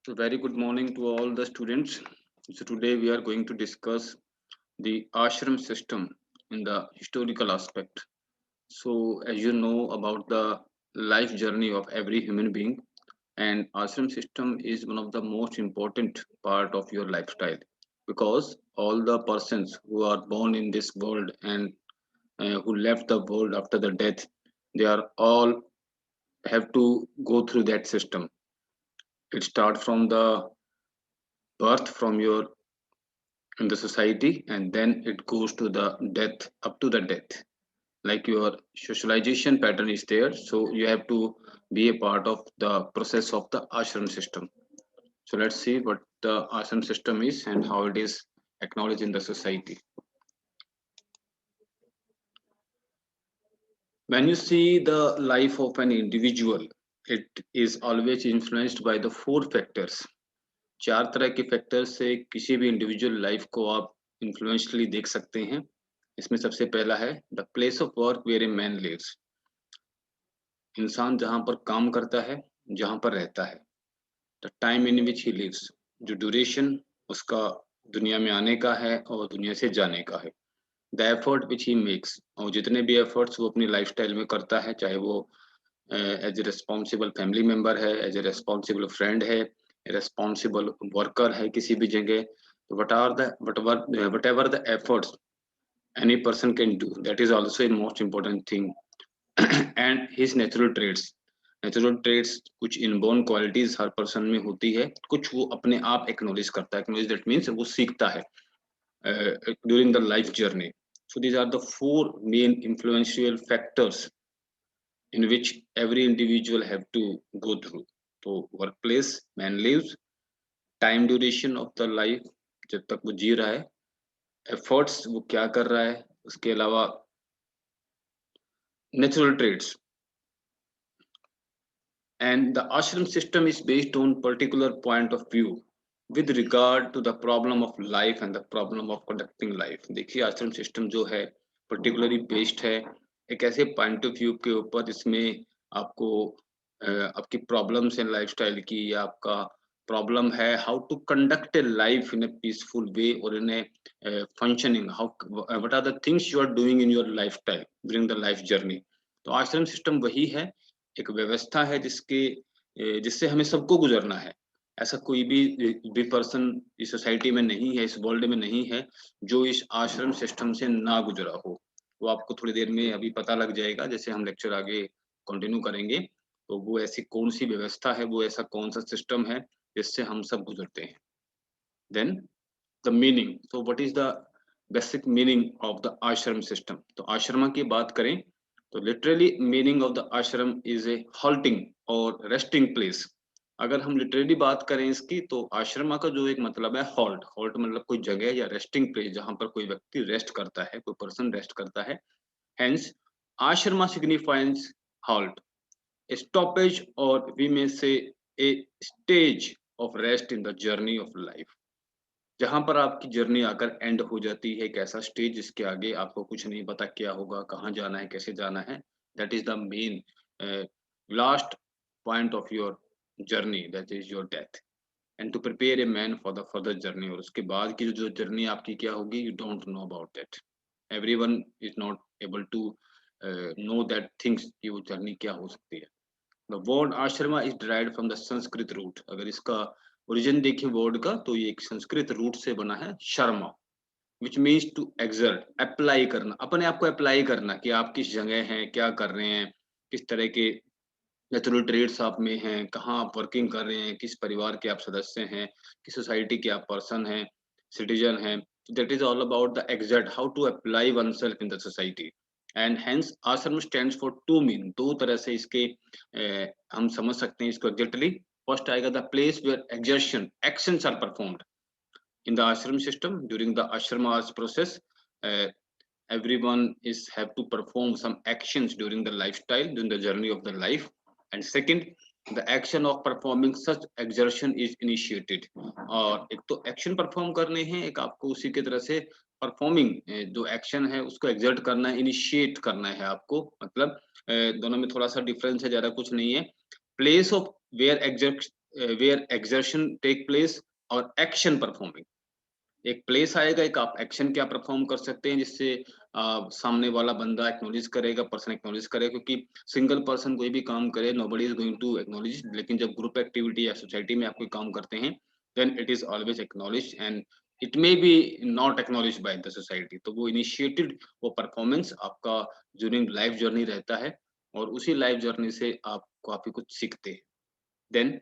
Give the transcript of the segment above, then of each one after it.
So very good morning to all the students. So today we are going to discuss the ashram system in the historical aspect. So as you know about the life journey of every human being, and ashram system is one of the most important part of your lifestyle because all the persons who are born in this world and who left the world after the death, they are all have to go through that system. It starts from the birth from your in the society, and then it goes to the death, up to the death. Like your socialization pattern is there, so you have to be a part of the process of the ashram system. So let's see what the ashram system is and how it is acknowledged in the society. When you see the life of an individual, it is always influenced by the four factors. चार तरह के factor से किसी भी individual life को आप इन्फ्लुएंशली देख सकते हैं. इसमें सबसे पहला है the place of work where a man lives. इंसान जहां पर काम करता है, जहां पर रहता है. The time in which he lives, जो ड्यूरेशन उसका दुनिया में आने का है और दुनिया से जाने का है. The effort which he makes, और जितने भी एफर्ट्स वो अपनी लाइफस्टाइल में करता है, चाहे वो as a responsible family member है, एज ए रिस्पॉन्सिबल फ्रेंड है, रिस्पॉन्सिबल वर्कर है किसी भी जगह. Whatever the efforts any person can do, that is also a most important thing. And his natural traits, कुछ इनबोर्न क्वालिटीज हर person में होती है, कुछ वो अपने आप एक्नोलेज करता है. एक्नोलेज दैट मीन्स वो सीखता है during the life journey. So these are the four main influential factors in which every individual have to go through. तो workplace, man lives, time duration of the life, जब तक वो जी रहा है, efforts वो क्या कर रहा है, उसके अलावा natural traits. And the ashram system is based on particular point of view with regard to the problem of life and the problem of conducting life. देखिए आश्रम सिस्टम जो है पर्टिकुलरली बेस्ड है एक ऐसे पॉइंट ऑफ व्यू के ऊपर जिसमें आपको आपकी प्रॉब्लम्स एंड लाइफस्टाइल की, या आपका प्रॉब्लम है how to conduct a life in a peaceful way और in a functioning, how what are the things you are doing in your lifestyle during the life journey. तो ashram system वही है, एक व्यवस्था है जिससे हमें सबको गुजरना है. ऐसा कोई भी पर्सन इस सोसाइटी में नहीं है, इस वर्ल्ड में नहीं है जो इस आश्रम सिस्टम से ना गुजरा हो. वो आपको थोड़ी देर में अभी पता लग जाएगा जैसे हम लेक्चर आगे कंटिन्यू करेंगे. तो वो ऐसी कौन सी व्यवस्था है, वो ऐसा कौन सा सिस्टम है जिससे हम सब गुजरते हैं. Then the meaning. So what is the basic meaning of the ashram system. तो आश्रमा की बात करें तो literally meaning of the ashram is a halting और रेस्टिंग प्लेस. अगर हम लिटरली बात करें इसकी तो आश्रमा का जो एक मतलब है हॉल्ट. हॉल्ट मतलब कोई जगह या रेस्टिंग प्लेस जहां पर कोई व्यक्ति रेस्ट करता है, कोई पर्सन रेस्ट करता है. हेंस आश्रमा सिग्निफाइज हॉल्ट, स्टॉपेज, और वी मे से a stage of rest in the journey of life. जहां पर आपकी जर्नी आकर एंड हो जाती है, एक ऐसा स्टेज जिसके आगे आपको कुछ नहीं पता क्या होगा, कहाँ जाना है, कैसे जाना है. That is the main last point of your journey, that is your death. And to prepare a man for the further journey, और उसके बाद की जो जर्नी आपकी क्या होगी, you don't know about that. Everyone is not able to know that things कि वो जर्नी क्या हो सकती है. The word ashrama is derived from the Sanskrit root. अगर इसका ओरिजिन देखें वर्ड का तो ये एक संस्कृत रूट से बना है, shrama, which means to exert, apply करना, अपने आप को अप्लाई करना कि आप किस जगह हैं, क्या कर रहे हैं, किस तरह के नेचुरल ट्रेड्स आप में हैं, कहाँ आप वर्किंग कर रहे हैं, किस परिवार के आप सदस्य हैं, किस सोसाइटी के आप पर्सन हैं, सिटीजन हैं. That is all about the exert how to apply one self in the society. And hence ashram stands for to mean. दो तरह से इसके हम समझ सकते हैं इसको एग्जैक्टली. फर्स्ट आएगा the place where exertion actions are performed in the ashram system. During the ashramas process, uh, everyone is have to perform some actions during the lifestyle, during the journey of the life. And second, the action of performing such exertion is initiated. और एक तो action perform करने हैं, एक आपको उसी की तरह से परफॉर्मिंग जो एक्शन है उसको एग्जर्ट करना है, इनिशिएट करना है आपको. मतलब दोनों में थोड़ा सा डिफरेंस है, ज्यादा कुछ नहीं है. Place of where where exertion take place और एक्शन परफॉर्मिंग। एक प्लेस आएगा, एक आप एक्शन क्या परफॉर्म कर सकते हैं जिससे सामने वाला बंदा एक्नॉलेज करेगा, पर्सन एक्नॉलेज करेगा, क्योंकि सिंगल पर्सन कोई भी काम करे nobody is going to acknowledge, लेकिन जब ग्रुप एक्टिविटी या सोसाइटी में आप कोई काम करते हैं then it is always acknowledge and it may be not acknowledge by the society. तो वो इनिशिएटेड वो परफॉर्मेंस आपका ड्यूरिंग लाइफ जर्नी रहता है और उसी लाइफ जर्नी से आप काफी कुछ सीखते हैं। Then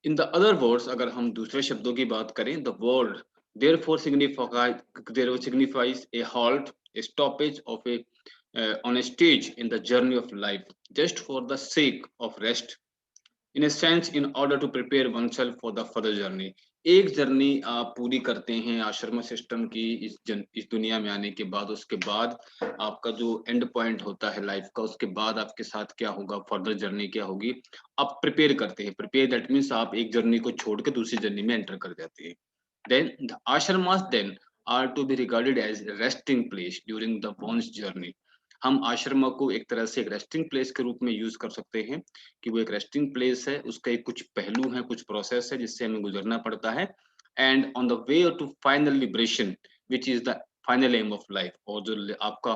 in the other words, अगर हम दूसरे शब्दों की बात करें, the word therefore signifies a halt, a stoppage of a on a stage in the journey of life, just for the sake of rest, in a sense in order to prepare oneself for the further journey। एक journey आप पूरी करते हैं आश्रम system की इस दुनिया में आने के बाद, उसके बाद आपका जो एंड पॉइंट होता है लाइफ का, उसके बाद आपके साथ क्या होगा, फर्दर जर्नी क्या होगी, आप प्रिपेयर करते हैं। प्रिपेयर दैट मीन्स आप एक जर्नी को छोड़ के दूसरी जर्नी में एंटर कर जाते हैं। Then the ashramas then are to be regarded as resting place during the one's journey. हम आश्रमा को एक तरह से एक रेस्टिंग प्लेस के रूप में यूज कर सकते हैं कि वो एक रेस्टिंग प्लेस है, उसका एक कुछ पहलू है, कुछ प्रोसेस है जिससे हमें गुजरना पड़ता है। And on the way to final liberation which is the final aim of life, और जो आपका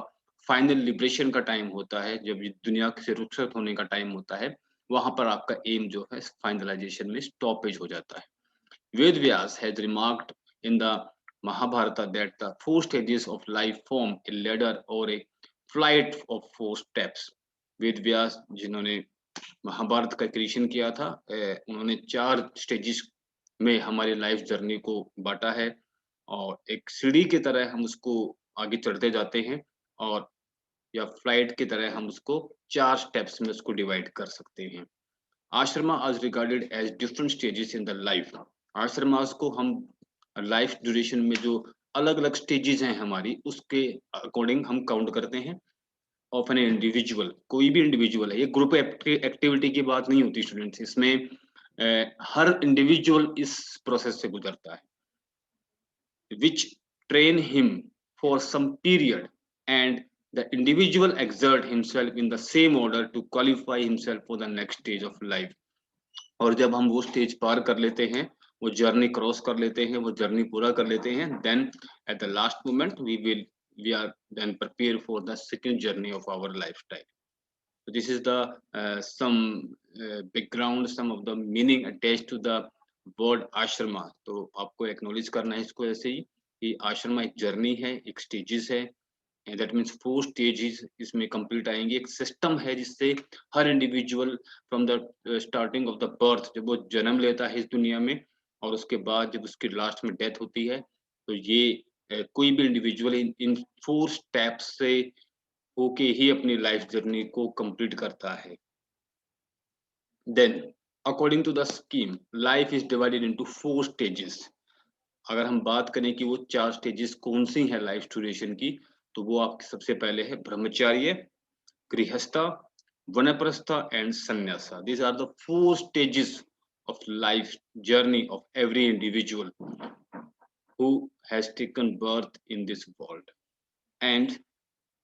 फाइनल लिबरेशन का टाइम होता है, जब ये दुनिया से रुखसत होने का टाइम होता है, वहां पर आपका एम जो है फाइनलाइजेशन में स्टॉपेज हो जाता है। Ved Vyas has remarked in the Mahabharata that the four stages of life form a ladder और a flight of four steps. Ved Vyas जिन्होंने महाभारत का क्रिएशन किया था, उन्होंने 4 स्टेजेस में हमारी लाइफ जर्नी को बांटा है और एक सीढ़ी की तरह हम उसको आगे चढ़ते जाते हैं, और या फ्लाइट की तरह हम उसको 4 स्टेप्स में उसको डिवाइड कर सकते हैं। आश्रमा आज regarded as different stages in the life. Ashramas को हम लाइफ ड्यूरेशन में जो अलग अलग स्टेजेस हैं हमारी, उसके अकॉर्डिंग हम काउंट करते हैं ऑफ एन इंडिविजुअल। कोई भी इंडिविजुअल है, ये ग्रुप एक्टिविटी की बात नहीं होती स्टूडेंट्स, इसमें हर इंडिविजुअल इस प्रोसेस से गुजरता है, which train him for some period, and the individual exert himself in the same order to qualify himself for the next stage of life। और जब हम वो स्टेज पार कर लेते हैं, वो जर्नी क्रॉस कर लेते हैं, वो जर्नी पूरा कर लेते हैं, then at the last moment we are then prepare for the second journey of our lifestyle। So this is the some background, some of the meaning attached to the word आश्रमा। तो आपको acknowledge करना है इसको ऐसे ही कि आश्रमा एक journey है, एक स्टेजेस है, दैट मीन्स 4 स्टेजेस इसमें कंप्लीट आएंगे। एक सिस्टम है जिससे हर individual from the starting of the birth, जब वो जन्म लेता है इस दुनिया में, और उसके बाद जब उसकी लास्ट में डेथ होती है, तो ये कोई भी इंडिविजुअल इन 4 स्टेप्स से होके ही अपनी लाइफ जर्नी को कंप्लीट करता है। Then according to the scheme life is divided into 4 stages. अगर हम बात करें कि वो 4 स्टेजेस कौन सी हैं लाइफ ड्यूरेशन की, तो वो आपके सबसे पहले है brahmacharya, grihastha, vanaprastha and sannyasa. These are the 4 stages of life journey of every individual who has taken birth in this world। And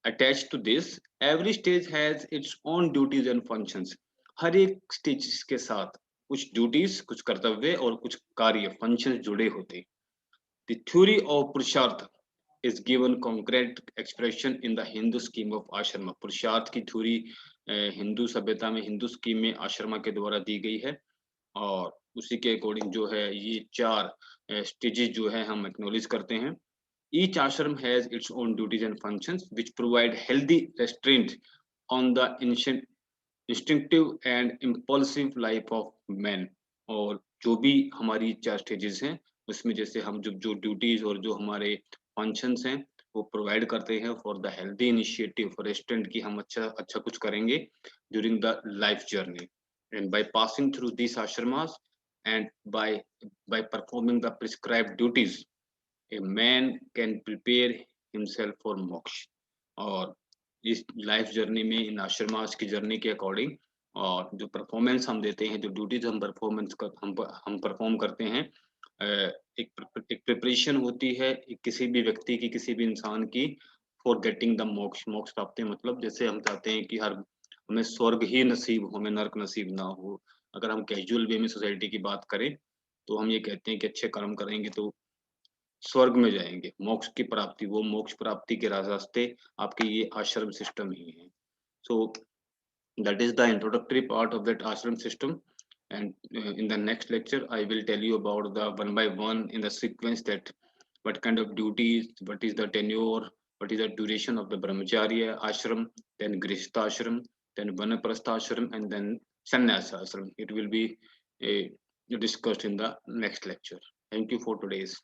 attached to this, every stage has its own duties and functions। हर एक stage के साथ कुछ duties, कुछ कर्तव्य और कुछ कार्य function जुड़े होते। The theory of पुरुषार्थ is given concrete expression in the Hindu scheme of आश्रमा। पुरुषार्थ की थ्योरी हिंदू सभ्यता में, हिंदू स्कीम में आश्रमा के द्वारा दी गई है, और उसी के अकॉर्डिंग जो है ये 4 स्टेजेस जो है हम एक्नॉलेज करते हैं। Each ashram has its own duties and functions which provide healthy restraint on the instinctive and impulsive life of men। और जो भी हमारी 4 स्टेजेस हैं उसमें जैसे हम जो ड्यूटीज और जो हमारे फंक्शंस हैं वो प्रोवाइड करते हैं for the healthy initiative for restaurant की हम अच्छा कुछ करेंगे during the life journey. And by passing through this ashramas and by performing the prescribed duties a man can prepare himself for moksha। और इस लाइफ जर्नी में इन आश्रमास की जर्नी के अकॉर्डिंग और जो परफॉर्मेंस हम देते हैं, जो ड्यूटीज हम परफॉर्मेंस कर हम परफॉर्म करते हैं, एक प्रिपरेशन होती है किसी भी व्यक्ति की, किसी भी इंसान की फॉर गेटिंग द मोक्ष। मोक्ष प्राप्ति मतलब जैसे हम चाहते हैं कि हर हमें स्वर्ग ही नसीब हो, हमें नरक नसीब ना हो, अगर हम कैजुअल वे में सोसाइटी की बात करें तो हम ये कहते हैं कि अच्छे कर्म करेंगे तो स्वर्ग में जाएंगे, मोक्ष की प्राप्ति, वो मोक्ष प्राप्ति के रास्ते आपके ये आश्रम सिस्टम ही है। सो that is the introductory part of that ashram system, and in the next lecture I will tell you about the one by one in the sequence that what kind of duties, what is the tenure, what is the duration of the brahmacharya ashram, then grihastha ashram, then vanaprastha ashram, and then sannyasa ashram. It will be discussed in the next lecture. Thank you for today's